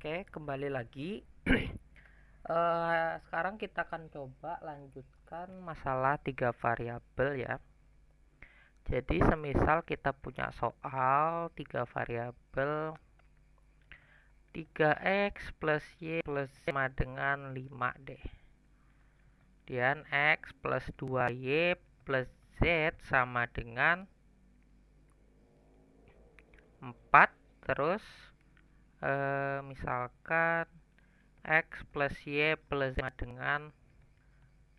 Oke, kembali lagi. Sekarang kita akan coba lanjutkan masalah tiga variabel ya. Jadi semisal kita punya soal tiga variabel 3x plus y plus z sama dengan 5 deh. Dan x plus 2y plus z sama dengan 4. Terus misalkan x plus y plus z sama dengan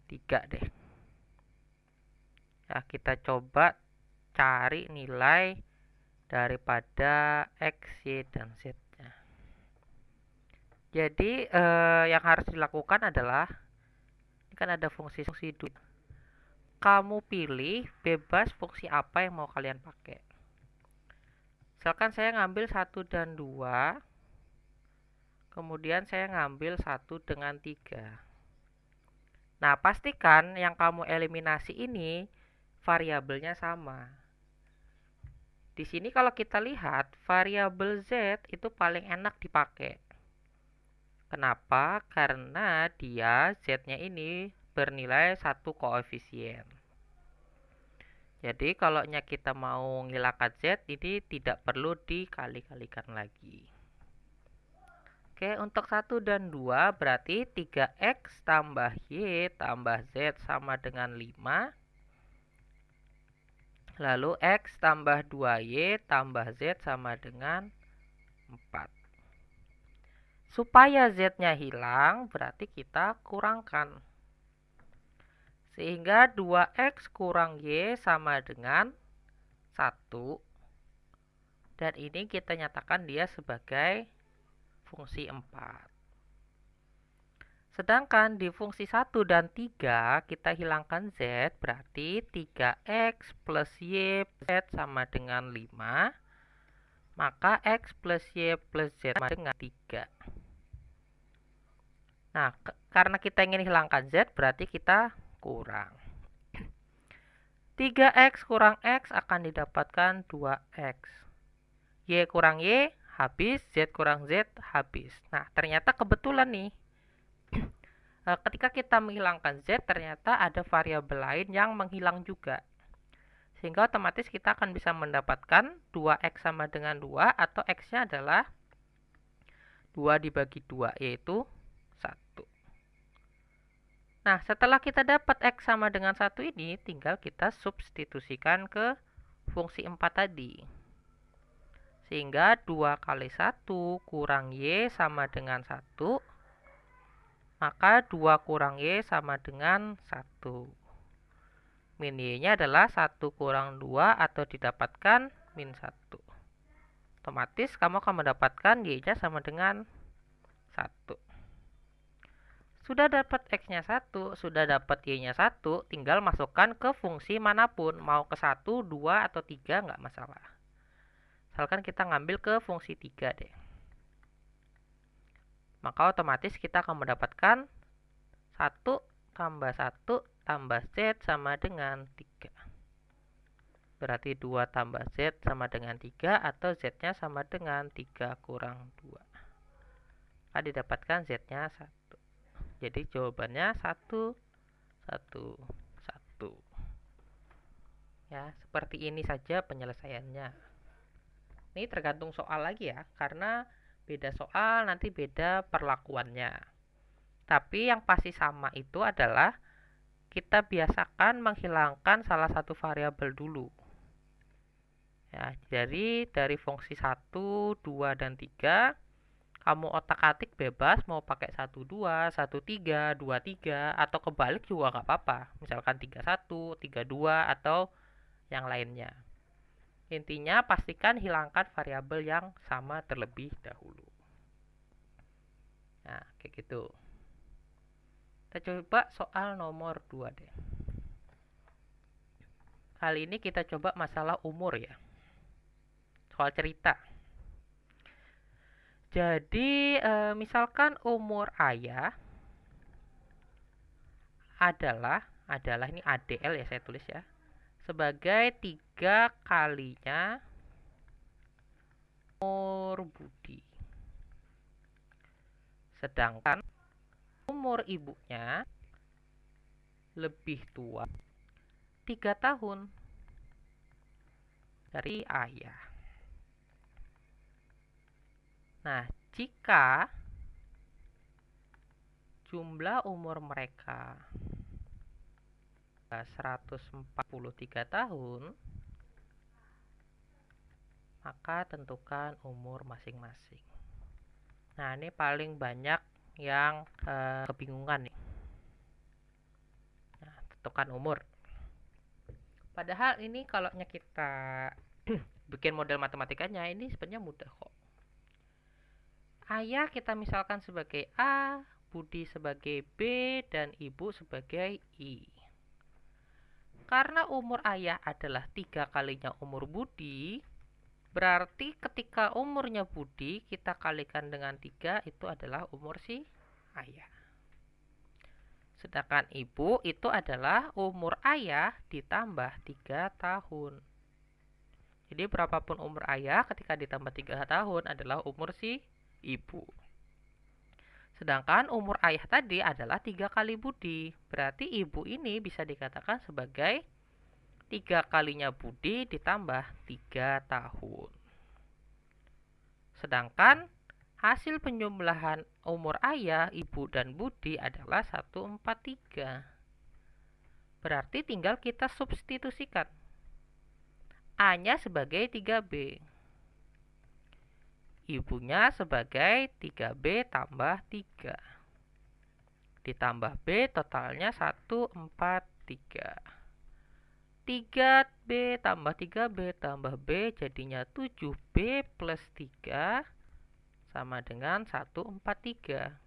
3 deh. Ya, kita coba cari nilai daripada x, y, dan z-nya. Jadi yang harus dilakukan adalah ini kan ada fungsi-fungsi dulu. Kamu pilih bebas fungsi apa yang mau kalian pakai. Misalkan saya ngambil 1 dan 2, kemudian saya ngambil 1 dengan 3. Nah, pastikan yang kamu eliminasi ini variabelnya sama. Di sini kalau kita lihat, variabel z itu paling enak dipakai. Kenapa? Karena dia z-nya ini bernilai 1 koefisien. Jadi kalau kita mau ngilangkan z, ini tidak perlu dikali-kalikan lagi. Oke, untuk 1 dan 2 berarti 3x tambah y tambah z sama dengan 5. Lalu x tambah 2y tambah z sama dengan 4. Supaya z-nya hilang, berarti kita kurangkan. Sehingga 2x kurang y sama dengan 1. Dan ini kita nyatakan dia sebagai fungsi 4. Sedangkan di fungsi 1 dan 3 kita hilangkan z, berarti 3x plus y plus z sama dengan 5. Maka x plus y plus z sama dengan 3. Nah, karena kita ingin hilangkan z, berarti kita kurang. 3x kurang x akan didapatkan 2x. Y kurang y, habis. Z kurang z, habis. Nah, ternyata kebetulan nih. Ketika kita menghilangkan z, ternyata ada variabel lain yang menghilang juga. Sehingga otomatis kita akan bisa mendapatkan 2x sama dengan 2, atau x-nya adalah 2 dibagi 2, yaitu 1. Nah, setelah kita dapat x sama dengan 1 ini, tinggal kita substitusikan ke fungsi 4 tadi. Sehingga 2 kali 1 kurang y sama dengan 1. Maka 2 kurang y sama dengan 1. Min y-nya adalah 1 kurang 2 atau didapatkan min 1. Otomatis kamu akan mendapatkan y-nya sama dengan 1. Sudah dapat x-nya 1, sudah dapat y-nya 1, tinggal masukkan ke fungsi manapun. Mau ke 1, 2, atau 3, nggak masalah. Misalkan kita ngambil ke fungsi 3 deh. Maka otomatis kita akan mendapatkan 1 tambah 1 tambah z sama dengan 3. Berarti 2 tambah z sama dengan 3, atau z-nya sama dengan 3 kurang 2. Maka didapatkan z-nya 1. Jadi jawabannya 1, 1, 1. Ya, seperti ini saja penyelesaiannya. Ini tergantung soal lagi ya, karena beda soal nanti beda perlakuannya. Tapi yang pasti sama itu adalah kita biasakan menghilangkan salah satu variabel dulu. Ya, jadi dari fungsi 1, 2, dan 3, kamu otak-atik bebas mau pakai 12, 13, 23, atau kebalik juga nggak apa-apa. Misalkan 31, 32, atau yang lainnya. Intinya pastikan hilangkan variabel yang sama terlebih dahulu. Nah, kayak gitu. Kita coba soal nomor 2 deh. Kali ini kita coba masalah umur ya. Soal cerita. Jadi, misalkan umur ayah adalah ini ADL ya saya tulis ya, sebagai 3 kalinya umur Budi. Sedangkan umur ibunya lebih tua 3 tahun dari ayah. Nah, jika jumlah umur mereka 143 tahun, maka tentukan umur masing-masing. Nah, ini paling banyak yang kebingungan nih. Nah, tentukan umur. Padahal ini kalau kita bikin model matematikanya, ini sebenarnya mudah kok. Ayah kita misalkan sebagai A, Budi sebagai B, dan ibu sebagai I. Karena umur ayah adalah 3 kalinya umur Budi, berarti ketika umurnya Budi kita kalikan dengan 3, itu adalah umur si ayah. Sedangkan ibu itu adalah umur ayah ditambah 3 tahun. Jadi berapapun umur ayah ketika ditambah 3 tahun adalah umur si ibu. Sedangkan umur ayah tadi adalah 3 kali Budi. Berarti ibu ini bisa dikatakan sebagai 3 kalinya Budi ditambah 3 tahun. Sedangkan hasil penjumlahan umur ayah, ibu, dan Budi adalah 143. Berarti tinggal kita substitusikan. A-nya sebagai 3B. Ibunya sebagai 3B tambah 3. Ditambah B totalnya 143. 3B tambah 3B tambah B jadinya 7B plus 3 sama dengan 143.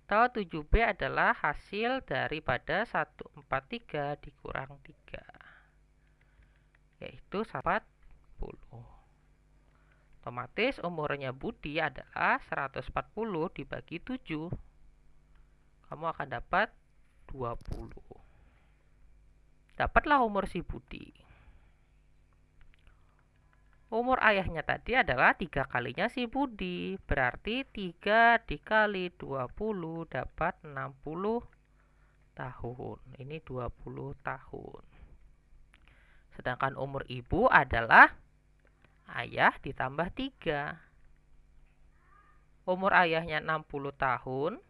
Atau 7B adalah hasil daripada 143 dikurang 3. Yaitu 40. Otomatis umurnya Budi adalah 140 dibagi 7. Kamu akan dapat 20. Dapatlah umur si Budi. Umur ayahnya tadi adalah 3 kalinya si Budi. Berarti 3 dikali 20 dapat 60 tahun. Ini 20 tahun. Sedangkan umur ibu adalah ayah ditambah 3. Umur ayahnya 60 tahun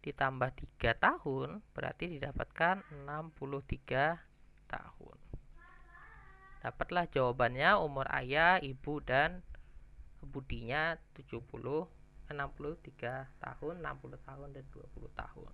ditambah 3 tahun berarti didapatkan 63 tahun. Dapatlah jawabannya umur ayah, ibu, dan Budinya 63 tahun, 60 tahun, dan 20 tahun.